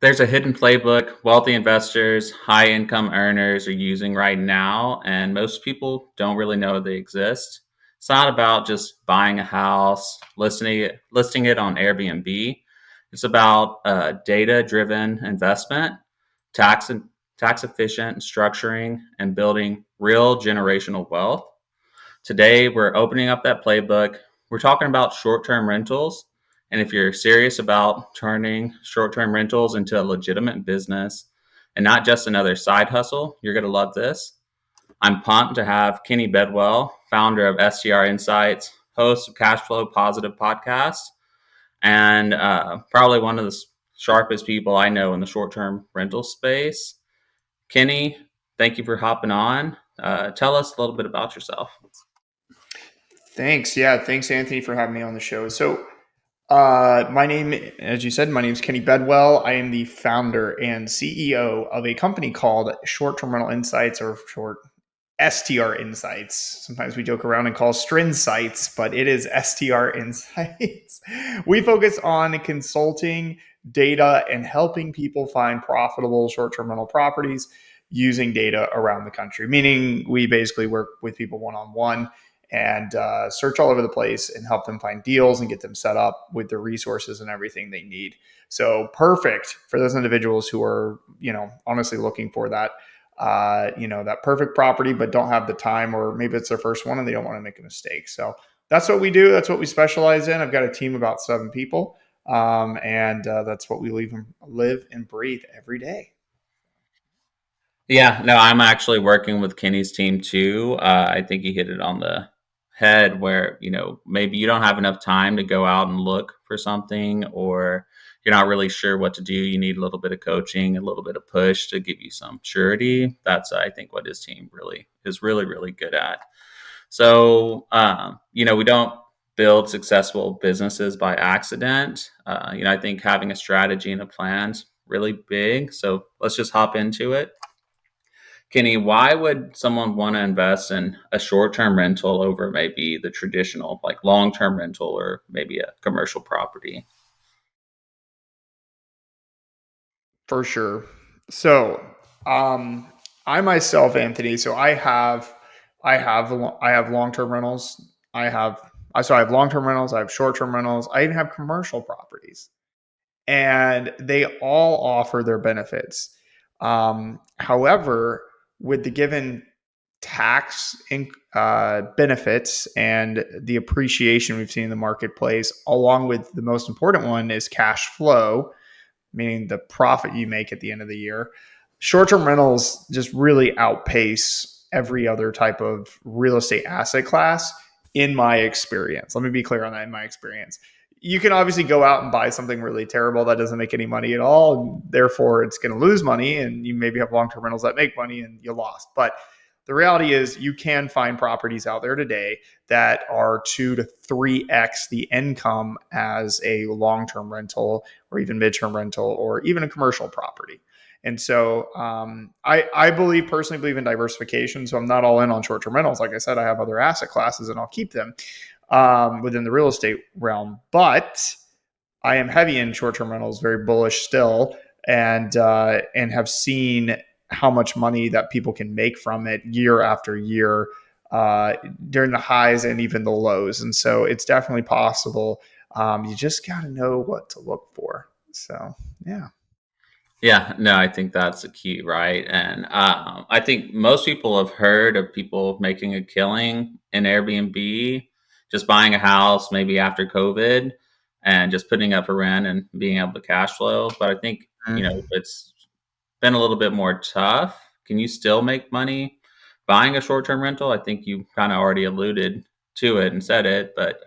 There's a hidden playbook wealthy investors, high income earners are using right now, and most people don't really know they exist. It's not about just buying a house, listing it on Airbnb. It's about data driven investment, tax and tax efficient structuring, and building real generational wealth. Today, we're opening up that playbook. We're talking about short term rentals. And if you're serious about turning short term rentals into a legitimate business and not just another side hustle, you're going to love this. I'm pumped to have Kenny Bedwell, founder of STR Insights, host of Cash Flow Positive Podcast, and probably one of the sharpest people I know in the short term rental space. Kenny, thank you for hopping on. Tell us a little bit about yourself. Thanks. Yeah. Thanks, Anthony, for having me on the show. So, my name, as you said, my name is Kenny Bedwell. I am the founder and CEO of a company called Short Term Rental Insights, or short STR Insights. Sometimes we joke around and call Strin Sites, but it is STR Insights. We focus on consulting, data, and helping people find profitable short term rental properties using data around the country, meaning we basically work with people one on one and search all over the place and help them find deals and get them set up with the resources and everything they need. So perfect for those individuals who are, honestly looking for that, that perfect property, but don't have the time, or maybe it's their first one and they don't want to make a mistake. So that's what we do. That's what we specialize in. I've got a team of about 7 people. And that's what we live and breathe every day. Yeah, no, I'm actually working with Kenny's team too. I think he hit it on the head where, maybe you don't have enough time to go out and look for something, or you're not really sure what to do. You need a little bit of coaching, a little bit of push to give you some surety. That's, I think, what his team really is really good at. So, we don't build successful businesses by accident. I think having a strategy and a plan's really big. So let's just hop into it. Kenny, why would someone want to invest in a short-term rental over maybe the traditional, like long-term rental or maybe a commercial property? For sure. So, I myself, Anthony, so I have long-term rentals. I have long-term rentals. I have short-term rentals. I even have commercial properties, and they all offer their benefits. However, with the given benefits and the appreciation we've seen in the marketplace, along with the most important one is cash flow, meaning the profit you make at the end of the year. Short-term rentals just really outpace every other type of real estate asset class in my experience. Let me be clear on that. In my experience, you can obviously go out and buy something really terrible that doesn't make any money at all, and therefore it's going to lose money, and you maybe have long-term rentals that make money and you lost. But the reality is you can find properties out there today that are 2 to 3x the income as a long-term rental or even midterm rental or even a commercial property. And so I personally believe in diversification. So I'm not all in on short-term rentals. Like I said, I have other asset classes and I'll keep them within the real estate realm. But I am heavy in short-term rentals, very bullish still, and have seen how much money that people can make from it year after year during the highs and even the lows. And so it's definitely possible. You just got to know what to look for. So, yeah. Yeah, no, I think that's the key, right? And I think most people have heard of people making a killing in Airbnb, just buying a house maybe after COVID and just putting up a rent and being able to cash flow. But I think, it's been a little bit more tough. Can you still make money buying a short-term rental? I think you kind of already alluded to it and said it, but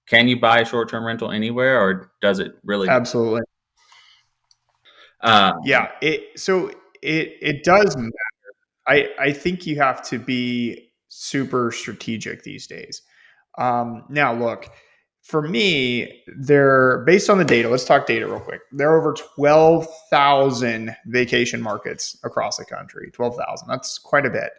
can you buy a short-term rental anywhere, or does it really? Absolutely. Um, Yeah. It does matter. I think you have to be super strategic these days. Now, look, for me, based on the data. Let's talk data real quick. There are over 12,000 vacation markets across the country. 12,000. That's quite a bit.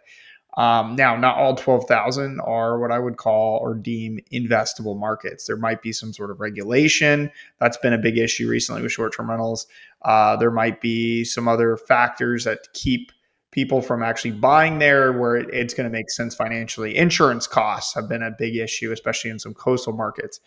Now, not all 12,000 are what I would call or deem investable markets. There might be some sort of regulation. That's been a big issue recently with short-term rentals. There might be some other factors that keep people from actually buying there where it's going to make sense financially. Insurance costs have been a big issue, especially in some coastal markets.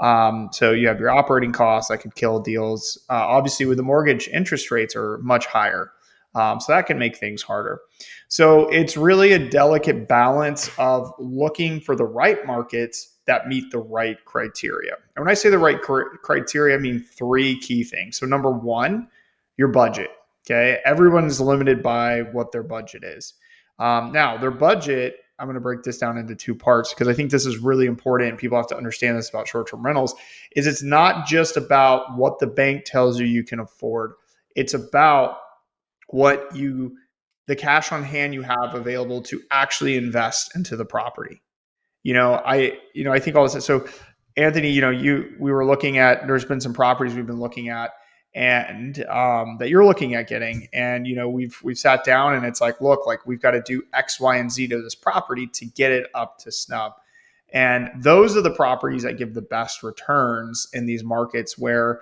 So you have your operating costs that could kill deals. Obviously, with the mortgage, interest rates are much higher. So that can make things harder. So it's really a delicate balance of looking for the right markets that meet the right criteria. And when I say the right criteria, I mean three key things. So number one, your budget. Okay. Everyone is limited by what their budget is. Now, their budget, I'm going to break this down into two parts because I think this is really important. People have to understand this about short-term rentals, is it's not just about what the bank tells you you can afford. It's about the cash on hand you have available to actually invest into the property. I think all this. So Anthony, we were looking at, there's been some properties we've been looking at and that you're looking at getting. And, we've sat down and it's like, look, like we've got to do X, Y, and Z to this property to get it up to snub. And those are the properties that give the best returns in these markets where,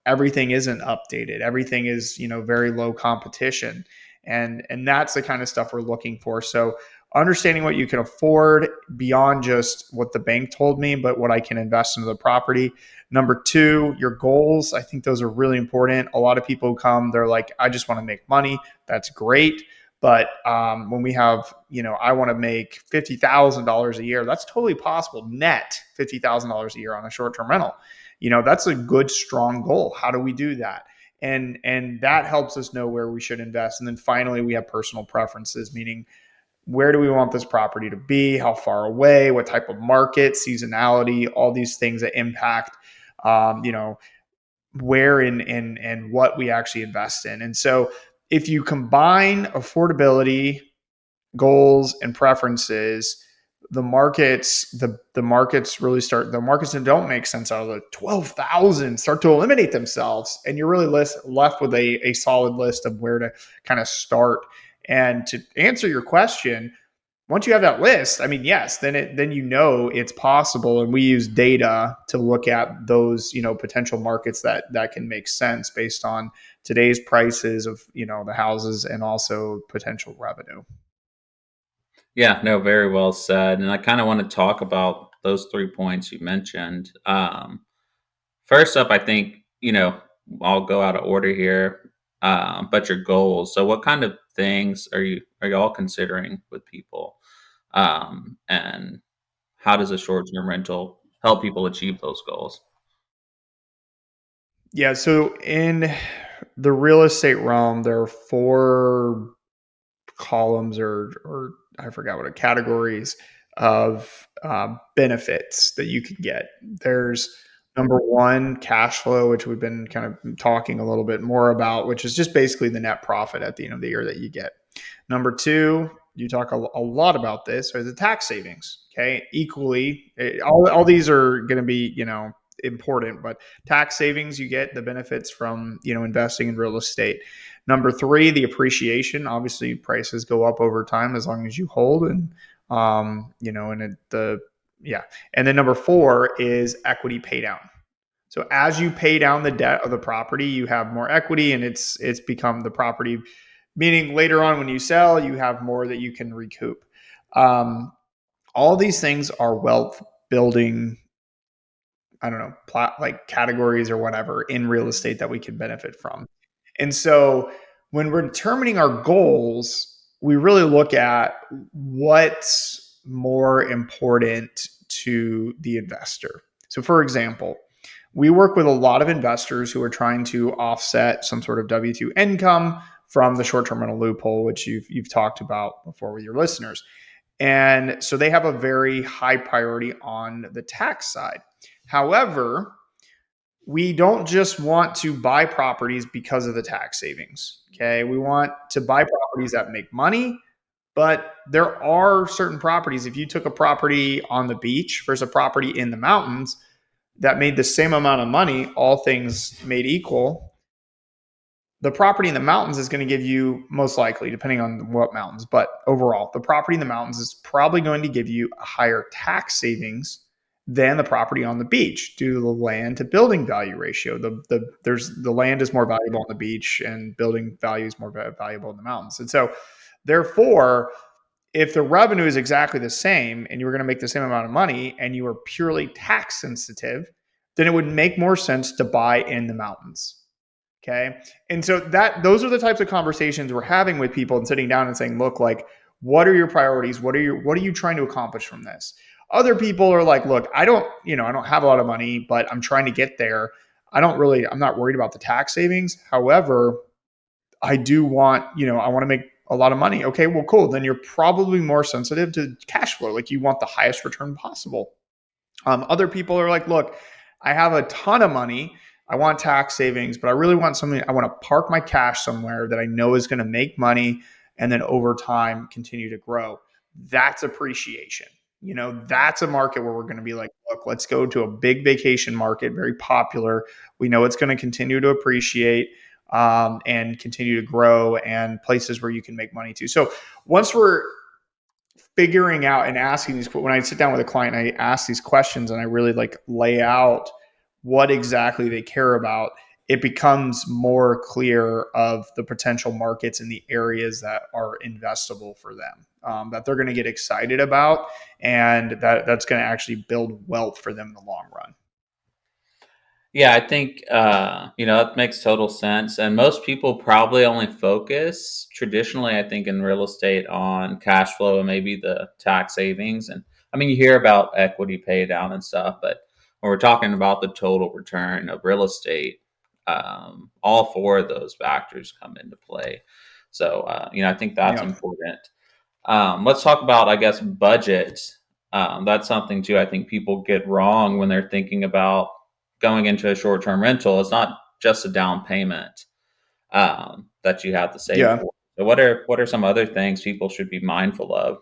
everything isn't updated. Everything is, very low competition. And that's the kind of stuff we're looking for. So understanding what you can afford beyond just what the bank told me, but what I can invest into the property. Number two, your goals. I think those are really important. A lot of people who come, they're like, I just want to make money. That's great. But when we have, I want to make $50,000 a year, that's totally possible. Net $50,000 a year on a short-term rental. That's a good, strong goal. How do we do that? And that helps us know where we should invest. And then finally, we have personal preferences, meaning where do we want this property to be? How far away? What type of market? Seasonality? All these things that impact, where and what we actually invest in. And so, if you combine affordability, goals, and preferences, the markets really start. The markets that don't make sense out of the 12,000 start to eliminate themselves, and you're really left with a solid list of where to kind of start. And to answer your question, once you have that list, I mean, yes, then it's possible, and we use data to look at those potential markets that can make sense based on today's prices of the houses and also potential revenue. Yeah, no, very well said. And I kind of want to talk about those 3 points you mentioned. First up, I think, I'll go out of order here, but your goals. So what kind of things are you all considering with people? And how does a short-term rental help people achieve those goals? Yeah, so in the real estate realm, there are four columns or I forgot what categories of benefits that you can get. There's number one, cash flow, which we've been kind of talking a little bit more about, which is just basically the net profit at the end of the year that you get. Number two, you talk a lot about this, are the tax savings. Okay, equally, all these are going to be important, but tax savings, you get the benefits from investing in real estate. Number three, the appreciation. Obviously, prices go up over time as long as you hold, and And then number four is equity pay down. So as you pay down the debt of the property, you have more equity, and it's become the property. Meaning later on when you sell, you have more that you can recoup. All these things are wealth building, I don't know, like categories or whatever in real estate that we can benefit from. And so when we're determining our goals, we really look at what's more important to the investor. So for example, we work with a lot of investors who are trying to offset some sort of W-2 income from the short-term rental loophole, which you've talked about before with your listeners. And so they have a very high priority on the tax side. However, we don't just want to buy properties because of the tax savings. Okay. We want to buy properties that make money, but there are certain properties. If you took a property on the beach versus a property in the mountains that made the same amount of money, all things made equal, The property in the mountains is going to give you, most likely, depending on what mountains, but overall, the property in the mountains is probably going to give you a higher tax savings than the property on the beach due to the land to building value ratio. The land is more valuable on the beach, and building value is more valuable in the mountains. And so, therefore, if the revenue is exactly the same and you're going to make the same amount of money and you are purely tax sensitive, then it would make more sense to buy in the mountains. Okay. And so those are the types of conversations we're having with people and sitting down and saying, look, like, what are your priorities? What are you trying to accomplish from this? Other people are like, look, I don't have a lot of money, but I'm trying to get there. I'm not worried about the tax savings. However, I do want, I want to make a lot of money. Okay, well, cool. Then you're probably more sensitive to cash flow. Like, you want the highest return possible. Other people are like, look, I have a ton of money. I want tax savings, but I really want something. I want to park my cash somewhere that I know is going to make money and then over time continue to grow. That's appreciation. That's a market where we're going to be like, look, let's go to a big vacation market, very popular. We know it's going to continue to appreciate and continue to grow, and places where you can make money too. So once we're figuring out and asking these, when I sit down with a client, I ask these questions and I really lay out what exactly they care about, it becomes more clear of the potential markets in the areas that are investable for them, that they're going to get excited about, and that's going to actually build wealth for them in the long run. Yeah, I think that makes total sense. And most people probably only focus traditionally, I think, in real estate on cash flow and maybe the tax savings. And I mean, you hear about equity pay down and stuff, but when we're talking about the total return of real estate, all four of those factors come into play. So I think that's Yeah. important. Let's talk about, I guess, budget. That's something too I think people get wrong when they're thinking about going into a short-term rental. It's not just a down payment that you have to save Yeah. for. So what are some other things people should be mindful of?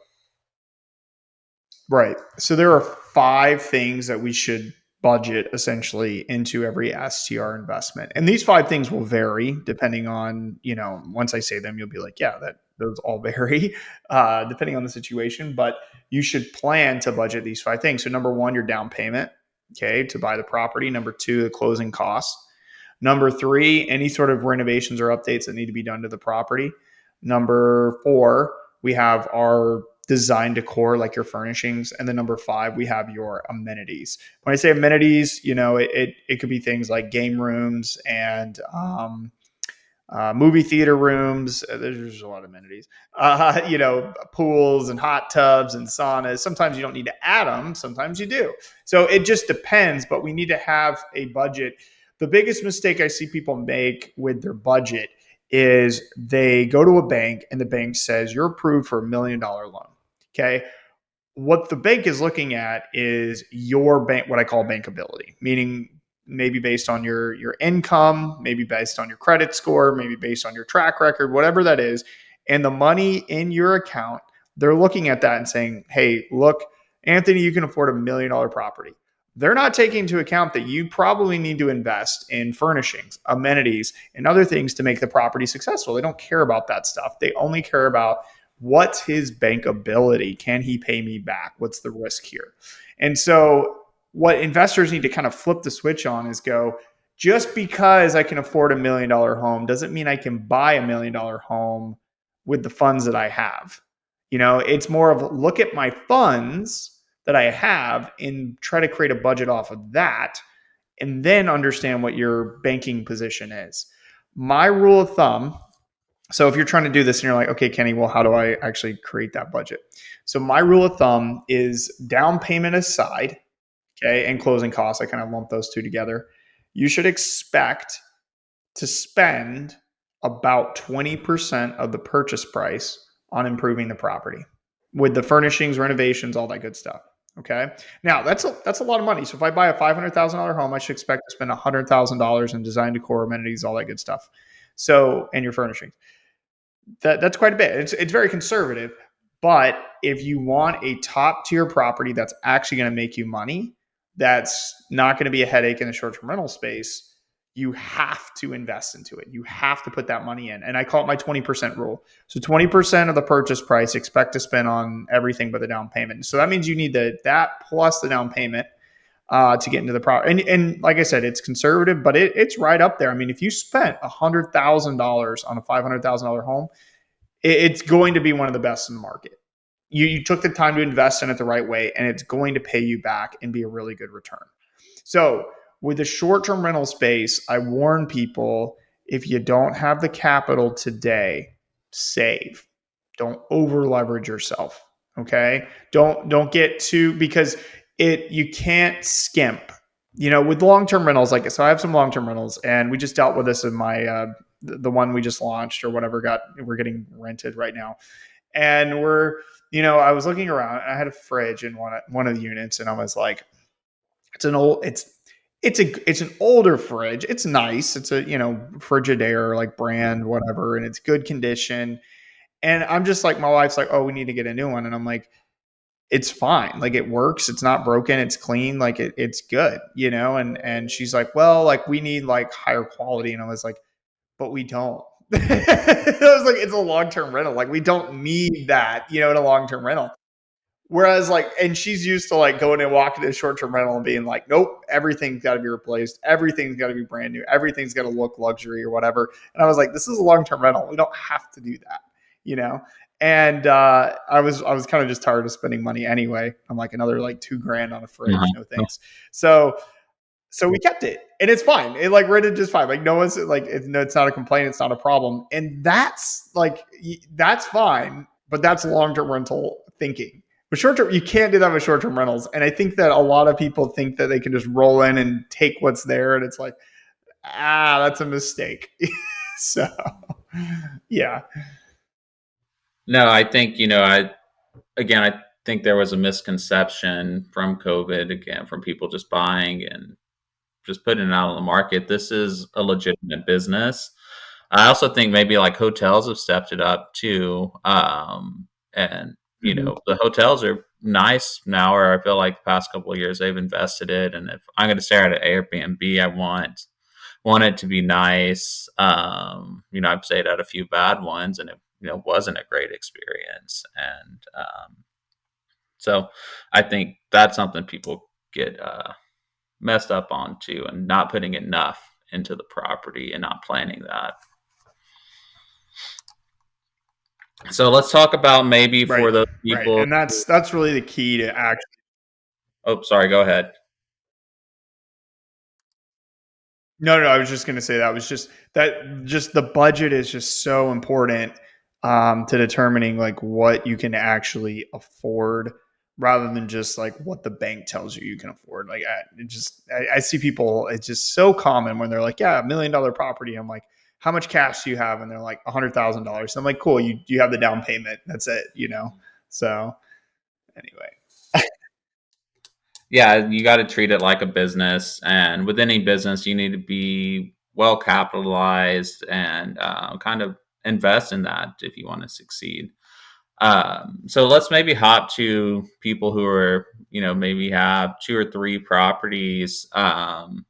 Right. So there are 5 things that we should budget essentially into every STR investment. And these 5 things will vary depending on, once I say them, you'll be like, yeah, that those all vary depending on the situation. But you should plan to budget these 5 things. So number 1, your down payment, okay, to buy the property. Number 2, the closing costs. Number 3, any sort of renovations or updates that need to be done to the property. Number 4, we have our design decor, like your furnishings. And then number 5, we have your amenities. When I say amenities, it could be things like game rooms and movie theater rooms. There's a lot of amenities. Pools and hot tubs and saunas. Sometimes you don't need to add them. Sometimes you do. So it just depends, but we need to have a budget. The biggest mistake I see people make with their budget is they go to a bank and the bank says, you're approved for $1 million loan. Okay. What the bank is looking at is your bank, what I call bankability, meaning maybe based on your income, maybe based on your credit score, maybe based on your track record, whatever that is, and the money in your account. They're looking at that and saying, hey, look, Anthony, you can afford $1 million property. They're not taking into account that you probably need to invest in furnishings, amenities, and other things to make the property successful. They don't care about that stuff. They only care about, what's his bankability? Can he pay me back? What's the risk here? And so what investors need to kind of flip the switch on is go, just because I can afford $1 million home doesn't mean I can buy $1 million home with the funds that I have. It's more of, look at my funds that I have and try to create a budget off of that, and then understand what your banking position is. My rule of thumb, so if you're trying to do this and you're like, okay, Kenny, well, how do I actually create that budget? So my rule of thumb is, down payment aside, okay, and closing costs, I kind of lump those two together. You should expect to spend about 20% of the purchase price on improving the property with the furnishings, renovations, all that good stuff. Okay. Now that's a lot of money. So if I buy a $500,000 home, I should expect to spend $100,000 in design, decor, amenities, all that good stuff. So, and your furnishings. That's quite a bit. It's very conservative, but if you want a top tier property that's actually going to make you money, that's not going to be a headache in the short term rental space, you have to invest into it. You have to put that money in. And I call it my 20% rule. So 20% of the purchase price, expect to spend on everything but the down payment. So that means you need that plus the down payment to get into the property. And like I said, it's conservative, but it's right up there. I mean, if you spent $100,000 on a $500,000 home, it's going to be one of the best in the market. You took the time to invest in it the right way, and it's going to pay you back and be a really good return. So with the short-term rental space, I warn people, if you don't have the capital today, save. Don't over leverage yourself. Okay. Don't get too, because you can't skimp. With long-term rentals, like, so I have some long-term rentals, and we just dealt with this in my the one we just launched or whatever we're getting rented right now. And I was looking around, and I had a fridge in one of the units, and I was like, it's an older fridge. It's nice. It's a, Frigidaire, like, brand, whatever, and it's good condition. And I'm just like, my wife's like, oh, we need to get a new one. And I'm like, it's fine. Like, it works. It's not broken. It's clean. Like, it's good, and she's like, well, like, we need like higher quality. And I was like, but we don't. I was like, it's a long-term rental. Like, we don't need that, in a long-term rental. Whereas, like, and she's used to like going and walking to a short-term rental and being like, nope, everything's got to be replaced. Everything's got to be brand new. Everything's got to look luxury or whatever. And I was like, this is a long-term rental. We don't have to do that, And I was kind of just tired of spending money anyway. I'm like, another like $2,000 on a fridge. No thanks. So we kept it, and it's fine. It like rented just fine. Like, no one's like, it's not a complaint. It's not a problem. And that's fine, but that's long-term rental thinking. But short-term, you can't do that with short-term rentals. And I think that a lot of people think that they can just roll in and take what's there. And it's like, that's a mistake. So, yeah. No, I think, I think there was a misconception from COVID, again, from people just buying and just putting it out on the market. This is a legitimate business. I also think maybe like hotels have stepped it up too. And the hotels are nice now, or I feel like the past couple of years they've invested it. And if I'm going to stay at an Airbnb, I want it to be nice. I've stayed at a few bad ones, and it wasn't a great experience. And so I think that's something people get messed up on too, and not putting enough into the property and not planning that. So let's talk about maybe for those people. Right. And that's really the key to actually. Oh, sorry. Go ahead. No, I was just going to say that was just the budget is just so important to determining like what you can actually afford, rather than just like what the bank tells you can afford. Like, I see people, it's just so common when they're like, yeah, $1 million property. I'm like, how much cash do you have? And they're like, $100,000. I'm like, cool. You have the down payment. That's it, So anyway. Yeah, you got to treat it like a business, and with any business, you need to be well capitalized and kind of invest in that if you want to succeed. So let's maybe hop to people who are, maybe have 2 or 3 properties, and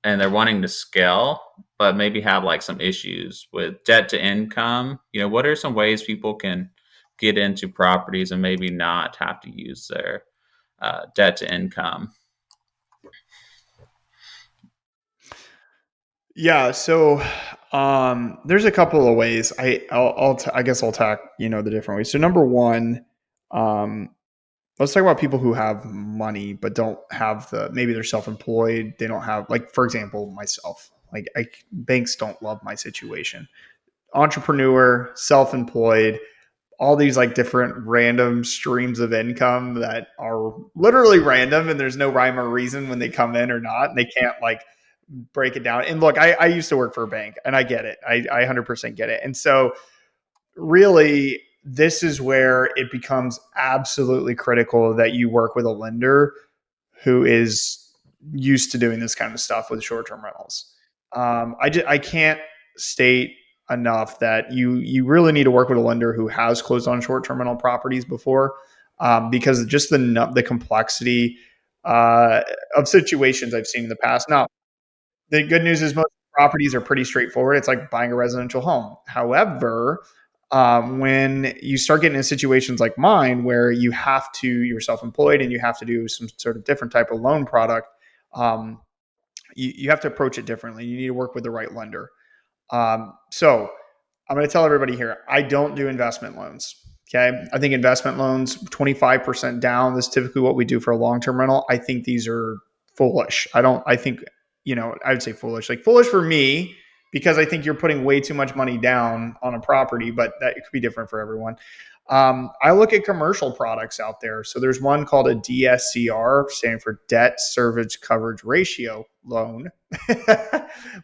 they're wanting to scale, but maybe have like some issues with debt to income. What are some ways people can get into properties and maybe not have to use their debt to income? Yeah, so there's a couple of ways. I guess I'll talk, the different ways. So number one, let's talk about people who have money but don't have maybe they're self-employed. They don't have, like, for example, myself. Like, banks don't love my situation. Entrepreneur, self-employed, all these like different random streams of income that are literally random, and there's no rhyme or reason when they come in or not. And they can't like break it down. And look, I used to work for a bank, and I get it. I 100% get it. And so really, this is where it becomes absolutely critical that you work with a lender who is used to doing this kind of stuff with short-term rentals. I can't state enough that you really need to work with a lender who has closed on short-term rental properties before, because just the complexity of situations I've seen in the past. Now, The good news is most properties are pretty straightforward. It's like buying a residential home. However, when you start getting in situations like mine, where you're self-employed and you have to do some sort of different type of loan product, um, you have to approach it differently. You need to work with the right lender. So I'm going to tell everybody here, I don't do investment loans. Okay. I think investment loans, 25% down, this is typically what we do for a long-term rental. I think these are foolish. I think, I would say foolish, like foolish for me, because I think you're putting way too much money down on a property, but that it could be different for everyone. I look at commercial products out there. So there's one called a DSCR, standing for Debt Service Coverage Ratio loan,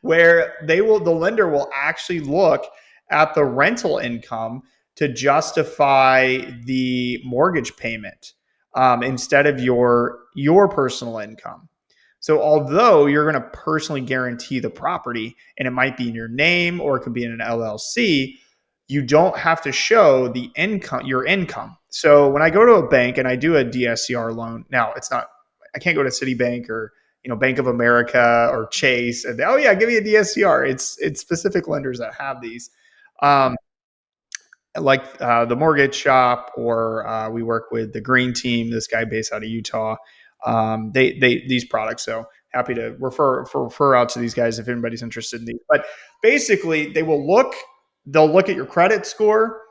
where the lender will actually look at the rental income to justify the mortgage payment, instead of your personal income. So although you're going to personally guarantee the property, and it might be in your name or it could be in an LLC, you don't have to show your income. So when I go to a bank and I do a DSCR loan, now I can't go to Citibank or Bank of America or Chase and oh yeah, give me a DSCR. It's specific lenders that have these. Um, like the mortgage shop, or we work with the Green Team. This guy based out of Utah. They these products. So happy to refer out to these guys if anybody's interested in these. But basically, they'll look at your credit score,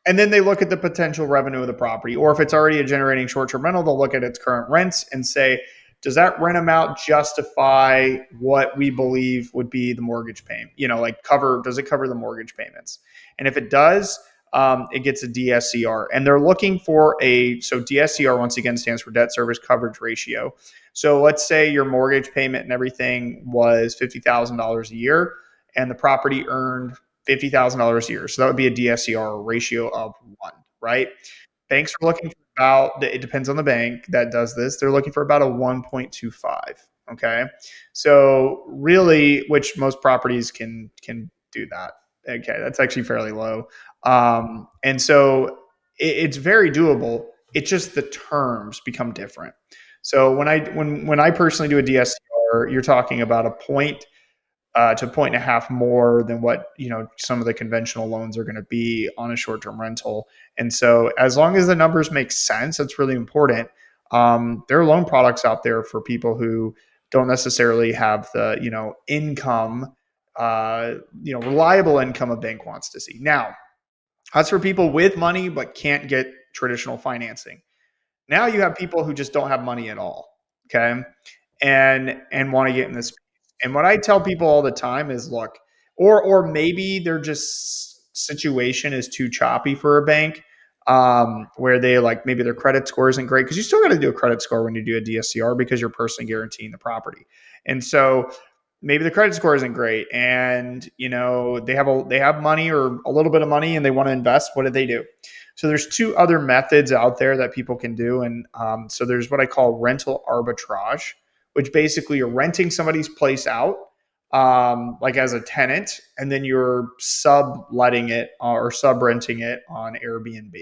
and then they look at the potential revenue of the property. Or if it's already a generating short-term rental, they'll look at its current rents and say, does that rent amount justify what we believe would be the mortgage payment? Does it cover the mortgage payments? And if it does, it gets a DSCR. And they're looking for so DSCR, once again, stands for Debt Service Coverage Ratio. So let's say your mortgage payment and everything was $50,000 a year, and the property earned $50,000 a year. So that would be a DSCR ratio of 1, right? Banks are looking for it depends on the bank that does this. They're looking for about a 1.25. Okay. So really, which most properties can do that. Okay. That's actually fairly low. And so it's very doable. It's just the terms become different. So when I personally do a DSCR, you're talking about a point to a point and a half more than what some of the conventional loans are going to be on a short-term rental. And so as long as the numbers make sense, that's really important. There are loan products out there for people who don't necessarily have the income, reliable income a bank wants to see. Now that's for people with money but can't get traditional financing. Now you have people who just don't have money at all. Okay. And want to get in this. And what I tell people all the time is, look, or maybe their just situation is too choppy for a bank, where they maybe their credit score isn't great, because you still got to do a credit score when you do a DSCR because you're personally guaranteeing the property. And so maybe the credit score isn't great, and they have money or a little bit of money and they want to invest. What do they do? So there's two other methods out there that people can do. And so there's what I call rental arbitrage, which basically you're renting somebody's place out, like as a tenant, and then you're subletting it or sub-renting it on Airbnb.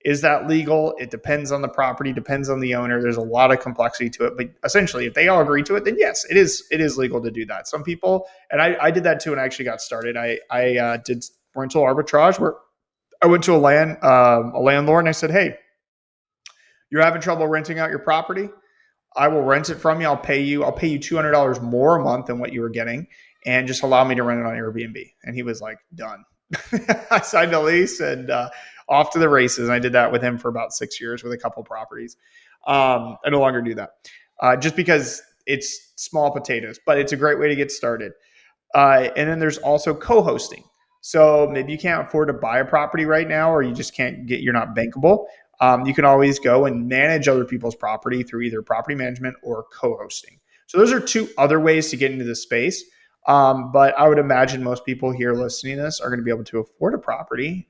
Is that legal? It depends on the property, depends on the owner. There's a lot of complexity to it, but essentially, if they all agree to it, then yes, it is legal to do that. Some people, and I did that too, and I actually got started. I did rental arbitrage where I went to a landlord, and I said, "Hey, you're having trouble renting out your property? I will rent it from you. I'll pay you $200 more a month than what you were getting, and just allow me to rent it on Airbnb." And he was like, done. I signed a lease and off to the races. And I did that with him for about 6 years with a couple properties. I no longer do that, just because it's small potatoes, but it's a great way to get started. And then there's also co-hosting. So maybe you can't afford to buy a property right now, or you're not bankable. You can always go and manage other people's property through either property management or co-hosting. So those are two other ways to get into this space. But I would imagine most people here listening to this are going to be able to afford a property,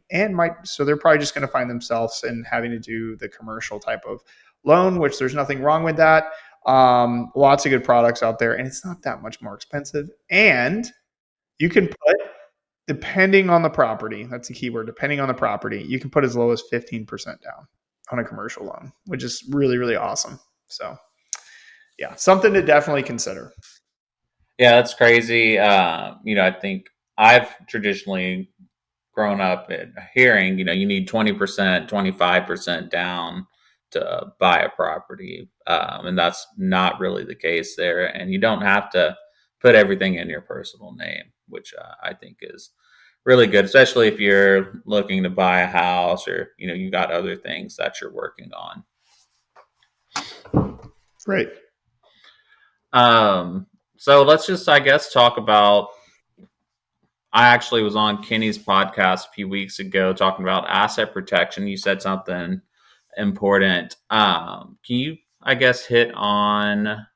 so they're probably just going to find themselves in having to do the commercial type of loan, which there's nothing wrong with that. Lots of good products out there, and it's not that much more expensive. And you can put, depending on the property, that's the key word, depending on the property, you can put as low as 15% down on a commercial loan, which is really, really awesome. So yeah, something to definitely consider. Yeah, that's crazy. I think I've traditionally grown up hearing, you need 20%, 25% down to buy a property. And that's not really the case there. And you don't have to put everything in your personal name, which I think is really good, especially if you're looking to buy a house or, you got other things that you're working on. Right. Um, so let's just, I guess, talk about. I actually was on Kenny's podcast a few weeks ago talking about asset protection. You said something important. Can you, I guess, hit on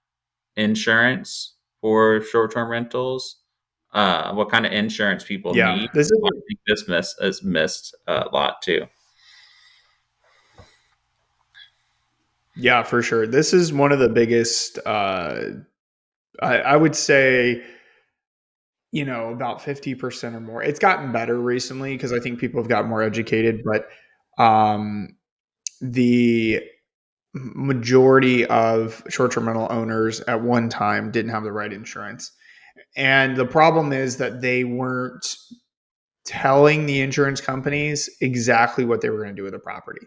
insurance for short-term rentals? What kind of insurance people Yeah. need? This is I think this is missed a lot too. Yeah, for sure. This is one of the biggest, I would say, about 50% or more. It's gotten better recently because I think people have got more educated, but um, the majority of short-term rental owners at one time didn't have the right insurance. And the problem is that they weren't telling the insurance companies exactly what they were going to do with the property.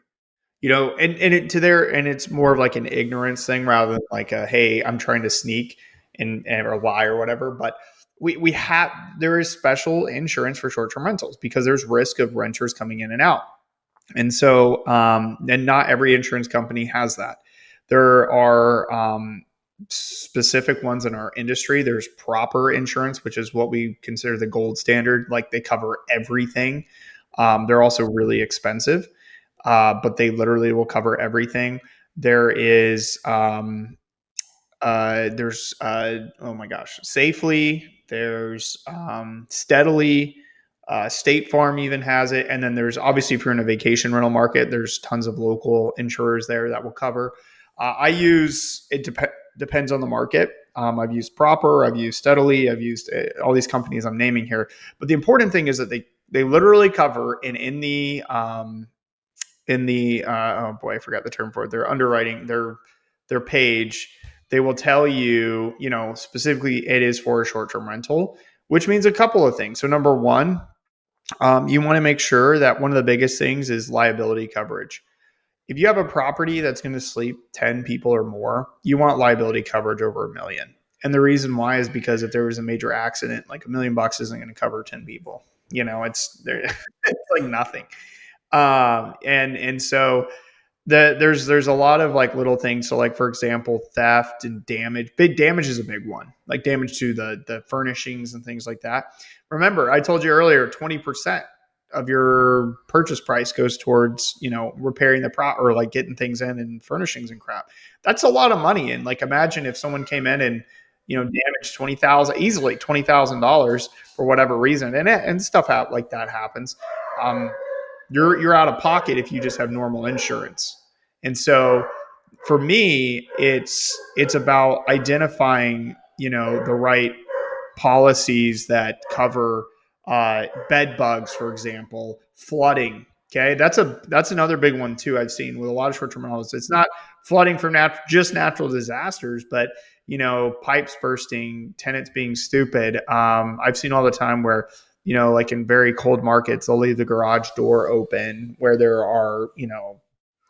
And it's more of like an ignorance thing rather than like a, hey, I'm trying to sneak and or lie or whatever. But we have there is special insurance for short-term rentals because there's risk of renters coming in and out. And so, and not every insurance company has that. There are specific ones in our industry. There's proper insurance, which is what we consider the gold standard. Like they cover everything. They're also really expensive, but they literally will cover everything. There is there's oh my gosh, Safely. There's Steadily. State Farm even has it, and then there's obviously if you're in a vacation rental market, there's tons of local insurers there that will cover. I use it depends on the market. I've used Proper, I've used Steadily, I've used all these companies I'm naming here. But the important thing is that they literally cover, and in the oh boy, I forgot the term for it. Their underwriting, their page, they will tell you, specifically it is for a short-term rental, which means a couple of things. So number one, you want to make sure that one of the biggest things is liability coverage. If you have a property that's going to sleep 10 people or more, you want liability coverage over $1 million. And the reason why is because if there was a major accident, like $1 million isn't going to cover 10 people. It's there, it's like nothing. And so there's a lot of like little things. So like for example, theft and damage. Big damage is a big one. Like damage to the furnishings and things like that. Remember, I told you earlier, 20% of your purchase price goes towards repairing the or like getting things in and furnishings and crap. That's a lot of money. And like imagine if someone came in and damaged easily $20,000 for whatever reason, and stuff like that happens. You're out of pocket if you just have normal insurance. And so for me, it's about identifying, the right policies that cover bed bugs, for example, flooding. Okay, that's another big one too. I've seen with a lot of short-term rentals. It's not flooding from just natural disasters, but pipes bursting, tenants being stupid. I've seen all the time where like in very cold markets, they'll leave the garage door open where there are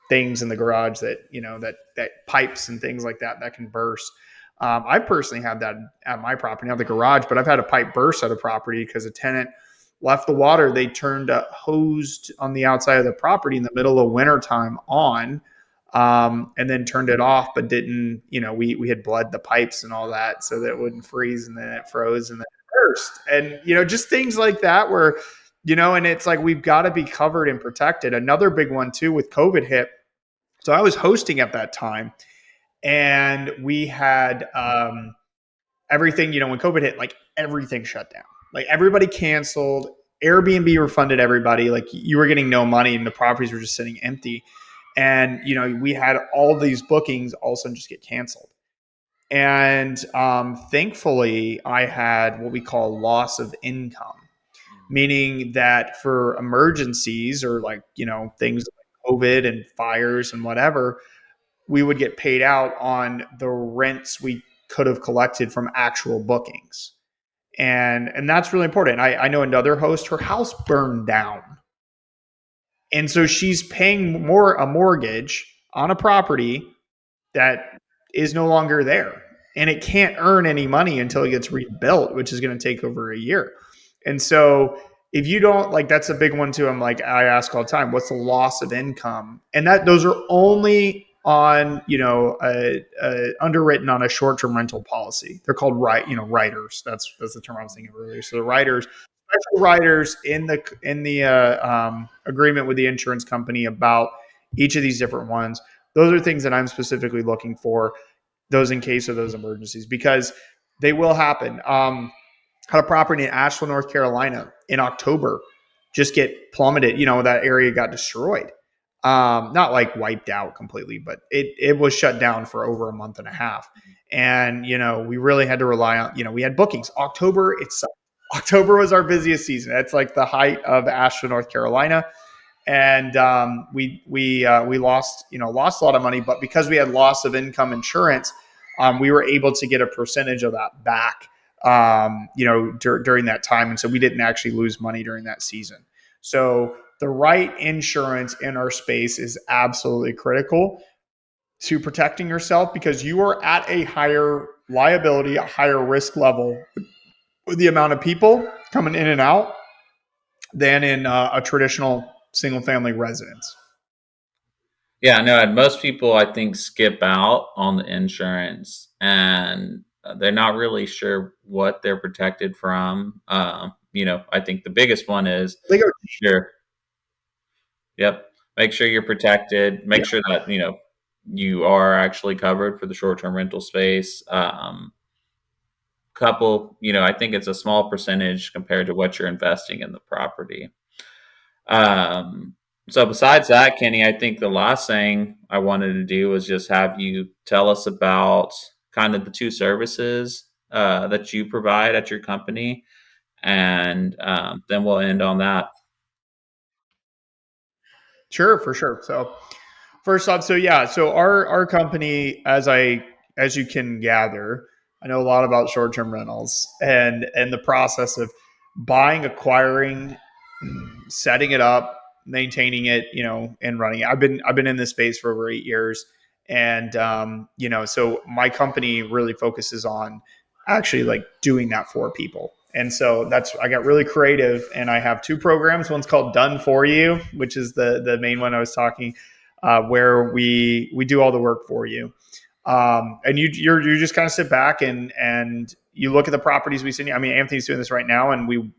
things in the garage that that pipes and things like that can burst. I personally had that at my property, not the garage, but I've had a pipe burst at a property because a tenant left the water. They turned a hose on the outside of the property in the middle of winter time on, and then turned it off, but didn't, we had bled the pipes and all that so that it wouldn't freeze, and then it froze and then it burst. And, just things like that where, and it's like, we've got to be covered and protected. Another big one too, with COVID hit. So I was hosting at that time, and we had everything, when COVID hit, like everything shut down, like everybody canceled. Airbnb refunded everybody. Like you were getting no money and the properties were just sitting empty. And, we had all these bookings all of a sudden just get canceled. And thankfully, I had what we call loss of income, meaning that for emergencies or like, things like COVID and fires and whatever, we would get paid out on the rents we could have collected from actual bookings. And that's really important. I know another host, her house burned down. And so she's paying a mortgage on a property that is no longer there. And it can't earn any money until it gets rebuilt, which is going to take over a year. And so if you don't like, that's a big one too. I ask all the time, what's the loss of income? And those are only on, underwritten on a short-term rental policy. They're called riders. That's the term I was thinking of earlier. So the riders, special riders in the agreement with the insurance company about each of these different ones. Those are things that I'm specifically looking for, those in case of those emergencies, because they will happen. Had a property in Asheville, North Carolina in October just get plummeted. That area got destroyed. Not like wiped out completely, but it was shut down for over a month and a half. And, we really had to rely on, we had bookings. October was our busiest season. That's like the height of Asheville, North Carolina. And we lost a lot of money, but because we had loss of income insurance, we were able to get a percentage of that back, during that time, and so we didn't actually lose money during that season. So the right insurance in our space is absolutely critical to protecting yourself, because you are at a higher liability, a higher risk level with the amount of people coming in and out than in a traditional single family residence. Yeah, no, and most people I think skip out on the insurance and they're not really sure what they're protected from. I think the biggest one is They go, sure. Yep. Make sure you're protected. Make yeah, sure that, you are actually covered for the short-term rental space. I think it's a small percentage compared to what you're investing in the property. Um, so besides that, Kenny, I think the last thing I wanted to do was just have you tell us about kind of the two services that you provide at your company, and then we'll end on that. sure, for sure. So first off, so our company, as you can gather, I know a lot about short term rentals and the process of buying, acquiring, setting it up, maintaining it, and running it. I've been in this space for over 8 years, and so my company really focuses on actually like doing that for people. And so I got really creative, and I have two programs. One's called Done For You, which is the main one I was talking, where we do all the work for you. And you just kind of sit back and you look at the properties we send you. I mean, Anthony's doing this right now, and we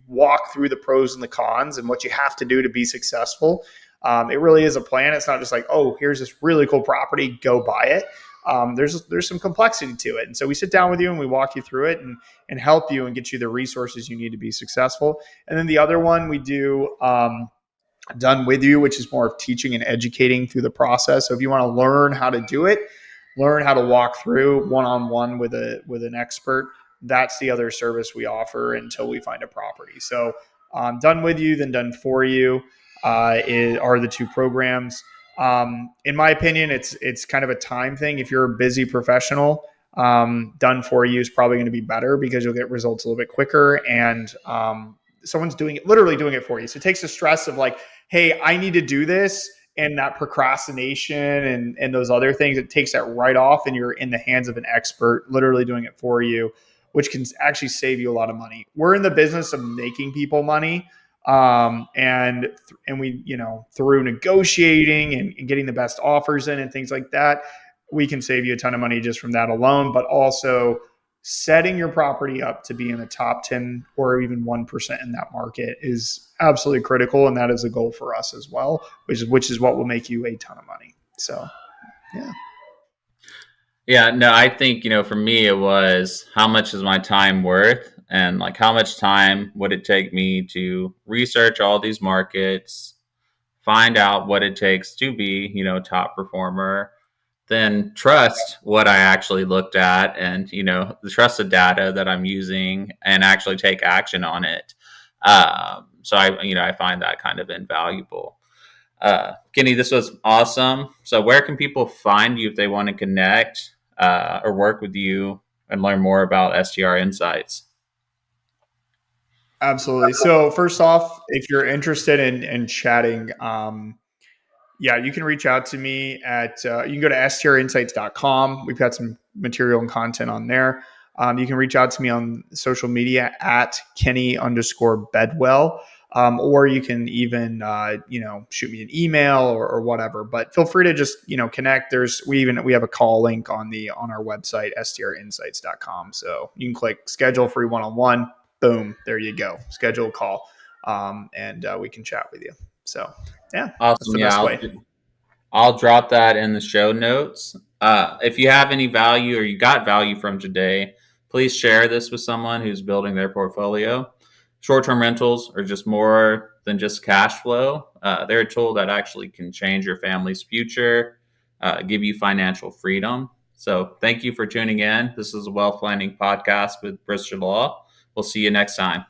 walk through the pros and the cons and what you have to do to be successful. It really is a plan. It's not just like, oh, here's this really cool property, go buy it. There's some complexity to it, and so we sit down with you and we walk you through it and help you and get you the resources you need to be successful. And then the other one we do. Done With You, which is more of teaching and educating through the process. So if you want to learn how to do it, learn how to walk through one-on-one with an expert, that's the other service we offer until we find a property. So Done With You, then Done For You are the two programs. In my opinion, it's kind of a time thing. If you're a busy professional, Done For You is probably going to be better because you'll get results a little bit quicker, and someone's literally doing it for you. So it takes the stress of like, hey, I need to do this, and that procrastination and those other things, it takes that right off, and you're in the hands of an expert literally doing it for you, which can actually save you a lot of money. We're in the business of making people money. And we, through negotiating and getting the best offers in and things like that, we can save you a ton of money just from that alone, but also setting your property up to be in the top 10 or even 1% in that market is absolutely critical. And that is a goal for us as well, which is what will make you a ton of money. So, yeah. Yeah, no, I think, for me, it was how much is my time worth, and like how much time would it take me to research all these markets, find out what it takes to be, a top performer, then trust what I actually looked at and, trust the data that I'm using and actually take action on it. So I find that kind of invaluable. Kenny, this was awesome. So where can people find you if they want to connect? or work with you and learn more about STR Insights. Absolutely. So first off, if you're interested in chatting, yeah, you can reach out to me at, you can go to strinsights.com. We've got some material and content on there. You can reach out to me on social media at Kenny_Bedwell. Or you can even, shoot me an email or whatever, but feel free to just, connect. We have a call link on our website, strinsights.com. So you can click schedule free one-on-one. Boom. There you go. Schedule a call. And we can chat with you. So yeah, that's Awesome. the Yeah, best way. I'll drop that in the show notes. If you have any value or you got value from today, please share this with someone who's building their portfolio. Short-term rentals are just more than just cash flow. They're a tool that actually can change your family's future, give you financial freedom. So thank you for tuning in. This is a wealth planning podcast with Brister Law. We'll see you next time.